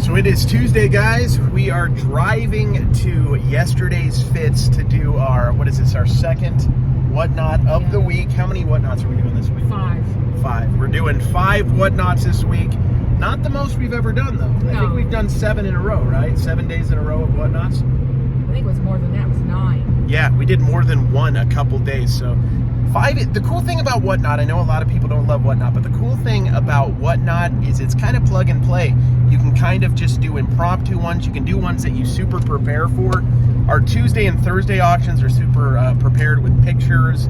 So it is Tuesday, guys. We are driving to yesterday's fits to do our, what is this, our second whatnot of the week. How many whatnots are we doing this week? 5. We're doing 5 whatnots this week. Not the most we've ever done, though. No. I think we've done 7 in a row, right? 7 days in a row of whatnots. I think it was more than that. It was 9. Yeah, we did more than one a couple days. So 5, the cool thing about whatnot, I know a lot of people don't love whatnot, but the cool thing about whatnot is it's kind of plug and play. You can kind of just do impromptu ones. You can do ones that you super prepare for. Our Tuesday and Thursday auctions are super prepared with pictures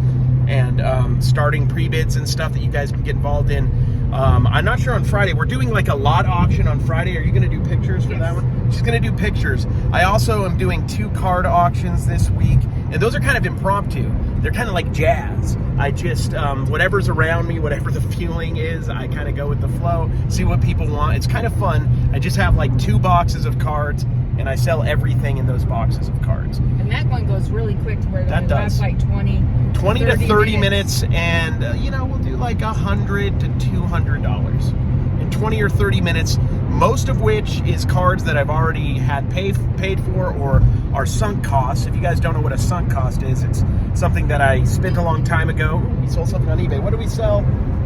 and starting pre-bids and stuff that you guys can get involved in. I'm not sure on Friday. We're doing like a lot auction on Friday. Are you going to do pictures for that one? She's going to do pictures. I also am doing 2 card auctions this week, and those are kind of impromptu. They're kind of like jazz. I just, whatever's around me, whatever the feeling is, I kind of go with the flow, see what people want. It's kind of fun. I just have like 2 boxes of cards, and I sell everything in those boxes of cards. And that one goes really quick to where that lasts like 20 to 30 minutes, and we'll do like $100 to $200 in 20 or 30 minutes, most of which is cards that I've already had paid for or are sunk costs. If you guys don't know what a sunk cost is, it's something that I spent a long time ago. We sold something on eBay. What do we sell?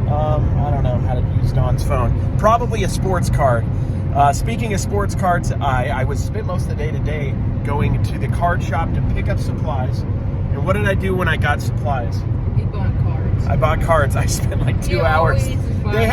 I don't know how to use Don's phone. Probably a sports card. Speaking of sports cards, I was spent most of the day today going to the card shop to pick up supplies. And what did I do when I got supplies? You bought cards. I bought cards. I spent like 2 hours. They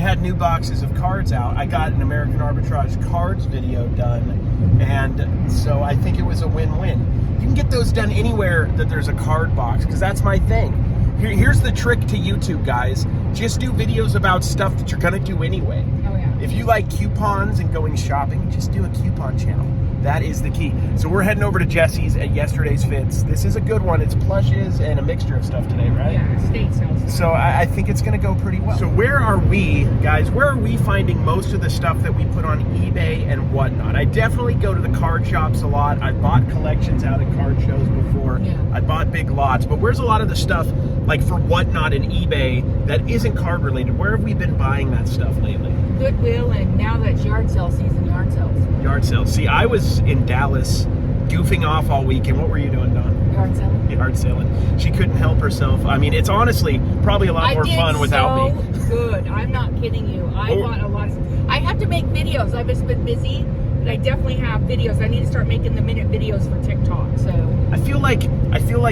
had new boxes of cards out. I got an American Arbitrage cards video done, and so I think it was a win-win. You can get those done anywhere that there's a card box, because that's my thing. Here's the trick to YouTube, guys. Just do videos about stuff that you're gonna do anyway. Oh yeah. If you like coupons and going shopping, just do a coupon channel. That is the key. So we're heading over to Jesse's at yesterday's fits. This is a good one. It's plushes and a mixture of stuff today, right? Yeah, estate sales. So I think it's going to go pretty well. So where are we, guys? Where are we finding most of the stuff that we put on eBay and whatnot? I definitely go to the card shops a lot. I've bought collections out at card shows before. Yeah. I bought big lots. But where's a lot of the stuff, like for whatnot and eBay, that isn't card related? Where have we been buying that stuff lately? Goodwill, and now that's yard sale season, yard sales. Yard sales. See, I was in Dallas goofing off all weekend. What were you doing, Don? Yard selling. Yard selling. She couldn't help herself. I mean, it's honestly probably a lot more fun without me. Good. I'm not kidding you. I bought a lot of. I have to make videos. I've just been busy, but I definitely have videos. I need to start making the minute videos for TikTok. So I feel like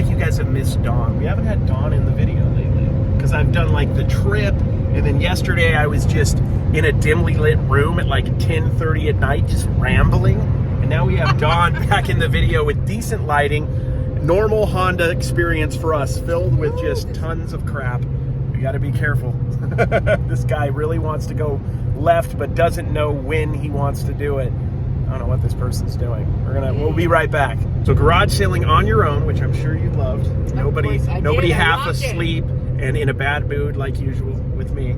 you guys have missed Dawn. We haven't had Dawn in the video lately because I've done like the trip, and then yesterday I was just in a dimly lit room at like 10:30 at night, just rambling. And now we have Dawn back in the video with decent lighting. Normal Honda experience for us, filled with just tons of crap. We got to be careful. This guy really wants to go left, but doesn't know when he wants to do it. I don't know what this person's doing. We'll be right back. So garage selling on your own, which I'm sure you loved. Nobody half asleep and in a bad mood like usual with me.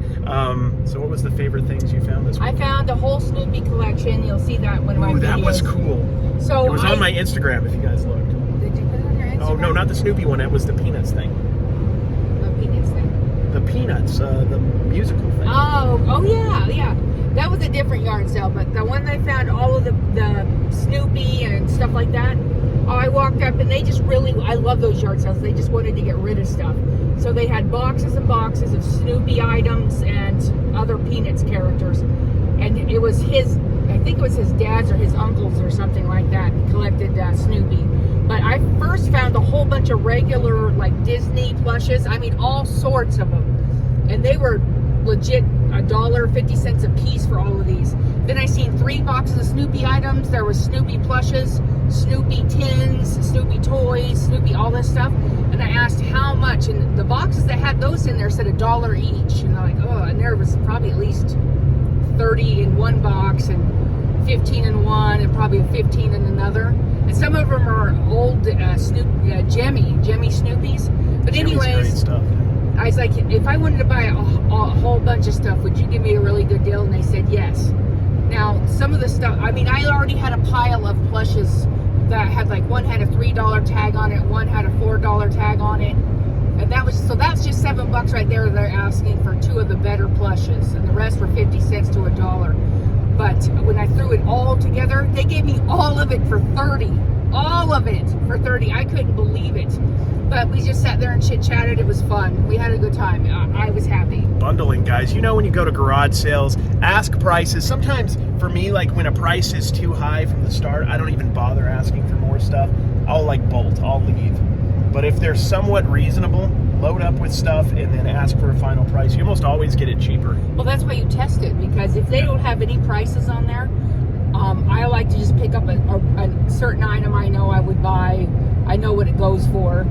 So what was the favorite things you found this week? I found a whole Snoopy collection. You'll see that when my videos. That was cool. So it was on my Instagram if you guys looked. Did you put it on your Instagram? Oh no, not the Snoopy one. It was the Peanuts thing. The Peanuts thing. The Peanuts, the musical thing. Oh yeah. That was a different yard sale, but the one that I found all of the Snoopy and stuff like that. Oh, I walked up and they just I love those yard sales. They just wanted to get rid of stuff. So they had boxes and boxes of Snoopy items and other Peanuts characters. And it was I think it was his dad's or his uncle's or something like that, collected Snoopy. But I first found a whole bunch of regular like Disney plushes. I mean, all sorts of them. And they were legit $1.50 a piece for all of these. Then I seen 3 boxes of Snoopy items. There was Snoopy plushes, Snoopy tins, Snoopy toys, Snoopy all this stuff. And I asked how much, and the boxes that had those in there said $1 each. And I'm like, oh, and there was probably at least 30 in one box and 15 in one and probably 15 in another. And some of them are old Genie Snoopies. But anyways, I was like, if I wanted to buy a whole bunch of stuff, would you give me a really good deal? And they said yes. Now, some of the stuff, I mean, I already had a pile of plushes that had like, one had a $3 tag on it, one had a $4 tag on it. And that's just $7 right there. They're asking for 2 of the better plushes, and the rest were 50 cents to $1. But But when I threw it all together, they gave me all of it for 30. All of it for 30. I couldn't believe it. But we just sat there and chit-chatted. It was fun. We had a good time. I was happy. Bundling, guys. You know, when you go to garage sales, ask prices. Sometimes, for me, like when a price is too high from the start, I don't even bother asking for more stuff. I'll like bolt. I'll leave. But if they're somewhat reasonable, load up with stuff and then ask for a final price. You almost always get it cheaper. Well, that's why you test it, because if they don't have any prices on there, I like to just pick up a certain item I know I would buy. I know what it goes for,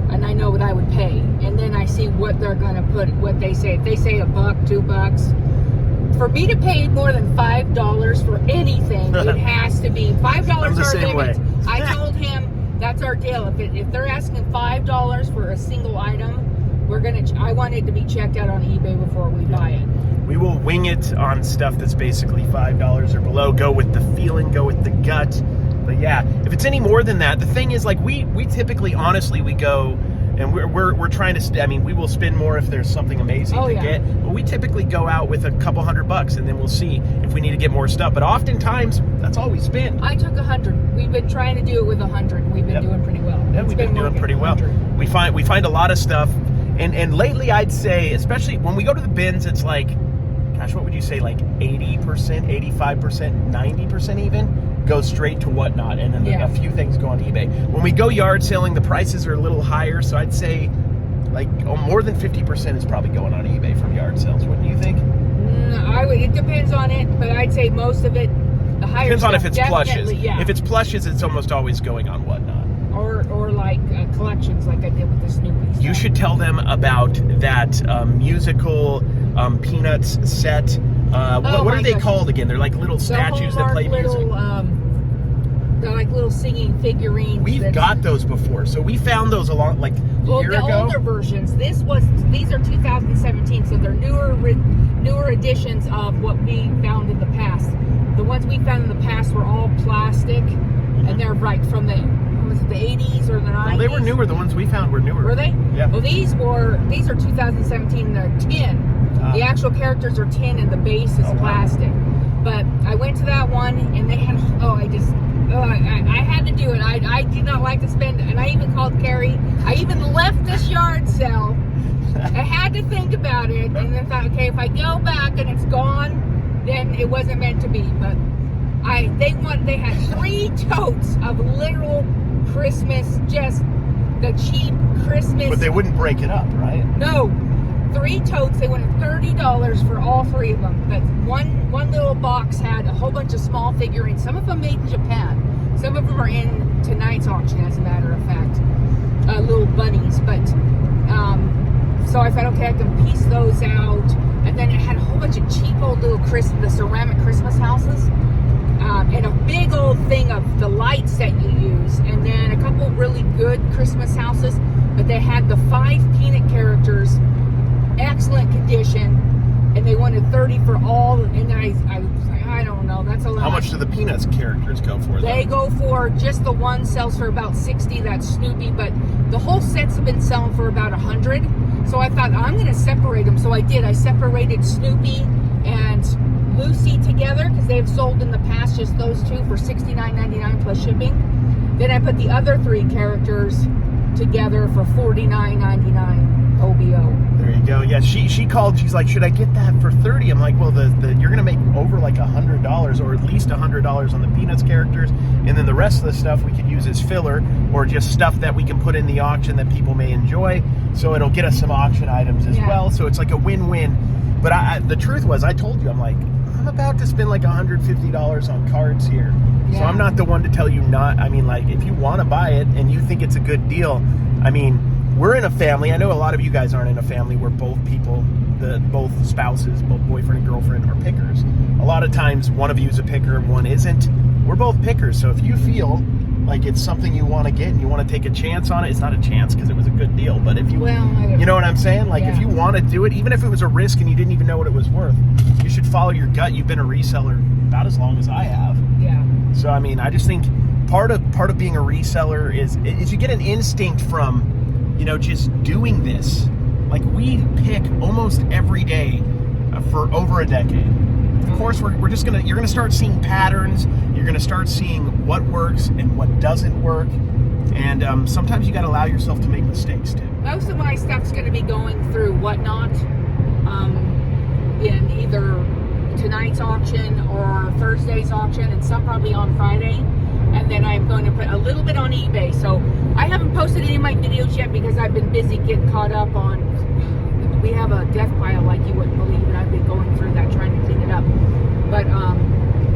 and I know what I would pay. And then I see what they're going to put, what they say. If they say $1, $2, for me to pay more than $5 for anything, it has to be $5 our limit. I told him that's our deal. If they're asking $5 for a single item, I want it to be checked out on eBay before we buy it. We will wing it on stuff that's basically $5 or below. Go with the feeling, go with the gut. But yeah, if it's any more than that, the thing is, like, we typically, honestly, we go and we're trying to. I mean, we will spend more if there's something amazing to get. But we typically go out with a couple $100, and then we'll see if we need to get more stuff. But oftentimes, that's all we spend. I took 100. We've been trying to do it with 100. We've been doing pretty well. Yeah, we've been doing pretty well. 100. We find a lot of stuff, and lately I'd say, especially when we go to the bins, it's like, gosh, what would you say, like 80%, 85%, 90% even go straight to Whatnot, and then a few things go on eBay. When we go yard selling, the prices are a little higher, so I'd say like more than 50% is probably going on eBay from yard sales. Wouldn't you think? It depends on it, but I'd say most of it, the higher depends stuff, on if it's plushes. Yeah. If it's plushes, it's almost always going on Whatnot. Or like collections, like I did with the Snoopy stuff. You should tell them about that musical Peanuts set. What are they called again? They're like little statues that play music. They're like little singing figurines. We've got those before, so we found those a year ago. The older versions. These are 2017, so they're newer editions of what we found in the past. The ones we found in the past were all plastic, and they're right from the 80s or the 90s. No, they were newer. The ones we found were newer. Were they? Yeah. Well, these are 2017. They're tin. The actual characters are tin, and the base is plastic. But I went to that one, and they had. I had to do it. I did not like to spend, and I even called Carrie. I even left this yard sale. I had to think about it, and then thought, okay, if I go back and it's gone, then it wasn't meant to be. But they had 3 totes of literal Christmas, just the cheap Christmas. But they wouldn't break it up, right? No. 3 totes. They wanted $30 for all 3 of them. But one little box had a whole bunch of small figurines. Some of them made in Japan. Some of them are in tonight's auction, as a matter of fact. Little bunnies. But so I thought, okay, I can piece those out. And then it had a whole bunch of cheap old little the ceramic Christmas houses. And a big old thing of the lights that you use. And then a couple really good Christmas houses. But they had the 5 peanut characters, excellent condition, and they wanted $30 for all. And I don't know, that's a lot. How much do the Peanuts characters go for? They go for, just the one sells for about $60. That's Snoopy, but the whole sets have been selling for about $100. So I thought, I'm going to separate them. So I did. I separated Snoopy and Lucy together, because they've sold in the past just those 2 for $69.99 plus shipping. Then I put the other 3 characters together for $49.99 OBO. There you go. Yeah, she called. She's like, should I get that for $30? I'm like, well, you're gonna make over like $100, or at least $100 on the Peanuts characters, and then the rest of the stuff we could use as filler, or just stuff that we can put in the auction that people may enjoy. So it'll get us some auction items as well. So it's like a win-win. But the truth was, I told you, I'm like, I'm about to spend like $150 on cards here. So I'm not the one to tell you not. I mean, like, if you want to buy it and you think it's a good deal, I mean, we're in a family. I know a lot of you guys aren't in a family where both people, both spouses, both boyfriend and girlfriend, are pickers. A lot of times one of you is a picker and one isn't. We're both pickers. So if you feel like it's something you want to get and you want to take a chance on it, it's not a chance because it was a good deal. But if you, you know what I'm saying? Like, if you want to do it, even if it was a risk and you didn't even know what it was worth, you should follow your gut. You've been a reseller about as long as I have. Yeah. So, I mean, I just think part of being a reseller is you get an instinct from, you know, just doing this. Like, we pick almost every day for over a decade. course, you're gonna start seeing patterns. You're gonna start seeing what works and what doesn't work. And sometimes you got to allow yourself to make mistakes too. Most of my stuff's going to be going through Whatnot, in either tonight's auction or Thursday's auction, and some probably on Friday. And then I'm going to put a little bit on eBay. So I haven't posted any of my videos yet because I've been busy getting caught up on. We have a death pile like you wouldn't believe, and I've been going through that trying to clean it up. But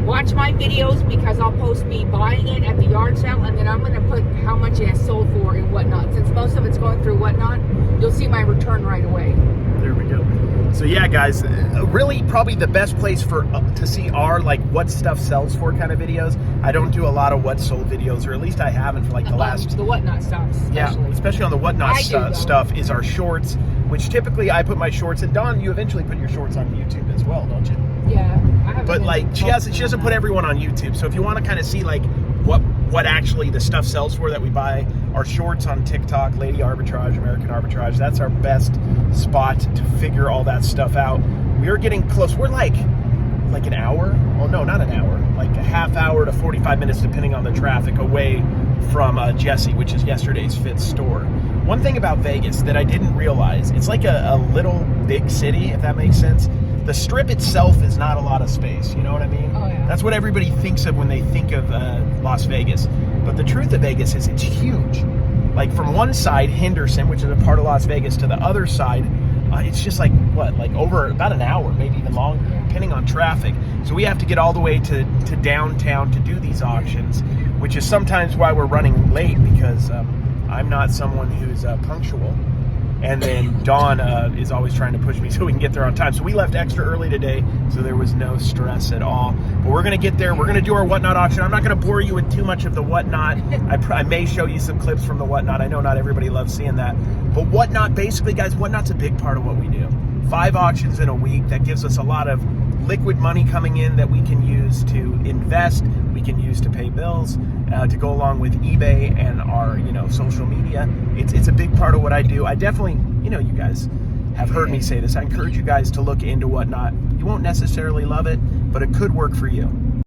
watch my videos because I'll post me buying it at the yard sale, and then I'm going to put how much it has sold for in Whatnot. Since most of it's going through Whatnot, you'll see my return right away. There we go. So yeah, guys, really probably the best place for to see our like what stuff sells for kind of videos. I don't do a lot of what sold videos, or at least I haven't for like the last. The Whatnot stuff, especially. Yeah, especially on the Whatnot stuff is our shorts, which typically I put my shorts. And Dawn, you eventually put your shorts on YouTube as well, don't you? Yeah. But like she doesn't put everyone on YouTube. So if you want to kind of see like what actually the stuff sells for that we buy, our shorts on TikTok, Lady Arbitrage, American Arbitrage, that's our best spot to figure all that stuff out. We are getting close. We're like an hour. Oh no, not an hour. Like a half hour to 45 minutes, depending on the traffic, away from Jesse, which is yesterday's fit store. One thing about Vegas that I didn't realize, it's like a little big city, if that makes sense. The Strip itself is not a lot of space, you know what I mean? Oh, yeah. That's what everybody thinks of when they think of Las Vegas. But the truth of Vegas is it's huge. Like from one side, Henderson, which is a part of Las Vegas, to the other side, it's just like, over about an hour, maybe even longer, depending on traffic. So we have to get all the way to downtown to do these auctions, which is sometimes why we're running late, because I'm not someone who's punctual. And then Dawn is always trying to push me so we can get there on time. So we left extra early today, so there was no stress at all. But we're going to get there. We're going to do our Whatnot auction. I'm not going to bore you with too much of the Whatnot. I may show you some clips from the Whatnot. I know not everybody loves seeing that. But Whatnot, basically, guys, Whatnot's a big part of what we do. 5 auctions in a week. That gives us a lot of liquid money coming in that we can use to invest. We can use to pay bills, to go along with eBay and our, social media. It's a big part of what I do. I definitely, you guys have heard me say this. I encourage you guys to look into Whatnot. You won't necessarily love it, but it could work for you.